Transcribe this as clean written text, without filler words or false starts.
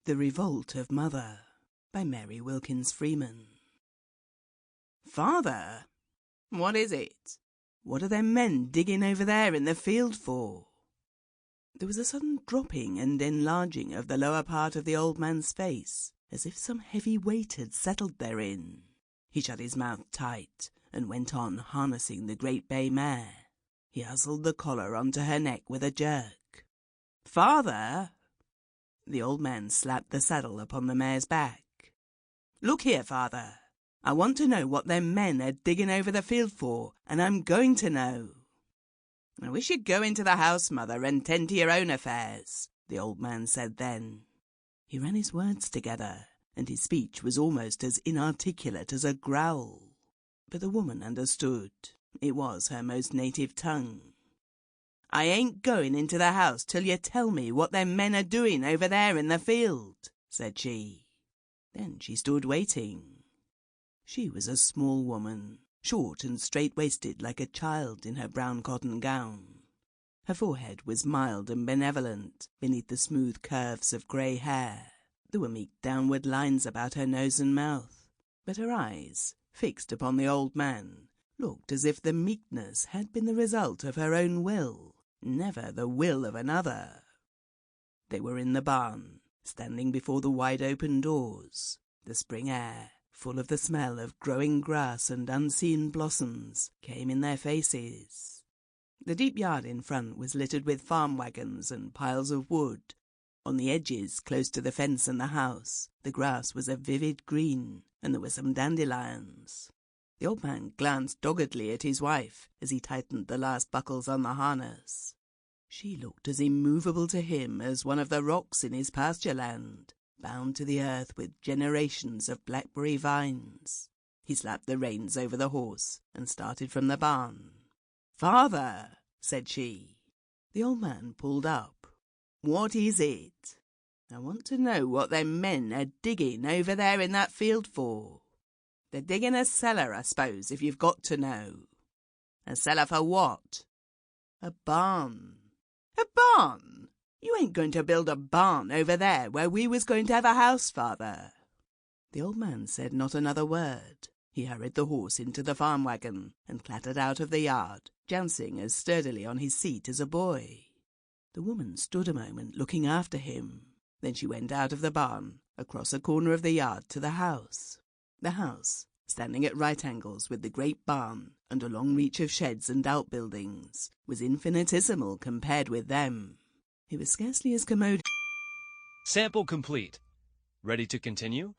The Revolt of Mother by Mary Wilkins Freeman. Father, what is it? What are them men digging over there in the field for? There was a sudden dropping and enlarging of the lower part of the old man's face, as if some heavy weight had settled therein. He shut his mouth tight and went on harnessing the great bay mare. He hustled the collar onto her neck with a jerk. Father! The old man slapped the saddle upon the mare's back. Look here, father. I want to know what them men are digging over the field for, and I'm going to know. I wish you'd go into the house, mother, and tend to your own affairs, the old man said then. He ran his words together, and his speech was almost as inarticulate as a growl. But the woman understood. It was her most native tongue. I ain't going into the house till you tell me what them men are doing over there in the field, said she. Then she stood waiting. She was a small woman, short and straight-waisted like a child in her brown cotton gown. Her forehead was mild and benevolent beneath the smooth curves of grey hair. There were meek downward lines about her nose and mouth, but her eyes, fixed upon the old man, looked as if the meekness had been the result of her own will, never the will of another. They were in the barn, standing before the wide-open doors. The spring air, full of the smell of growing grass and unseen blossoms, came in their faces. The deep yard in front was littered with farm wagons and piles of wood. On the edges, close to the fence and the house, the grass was a vivid green, and there were some dandelions. The old man glanced doggedly at his wife as he tightened the last buckles on the harness. She looked as immovable to him as one of the rocks in his pasture land, bound to the earth with generations of blackberry vines. He slapped the reins over the horse and started from the barn. Father, said she. The old man pulled up. What is it? I want to know what them men are digging over there in that field for. They're digging a cellar, I suppose, if you've got to know. A cellar for what? A barn. A barn? You ain't going to build a barn over there where we was going to have a house, father. The old man said not another word. He hurried the horse into the farm wagon and clattered out of the yard, jouncing as sturdily on his seat as a boy. The woman stood a moment looking after him. Then she went out of the barn, across a corner of the yard to the house. The house, standing at right angles with the great barn and a long reach of sheds and outbuildings, was infinitesimal compared with them. It was scarcely as commodious. Sample complete. Ready to continue?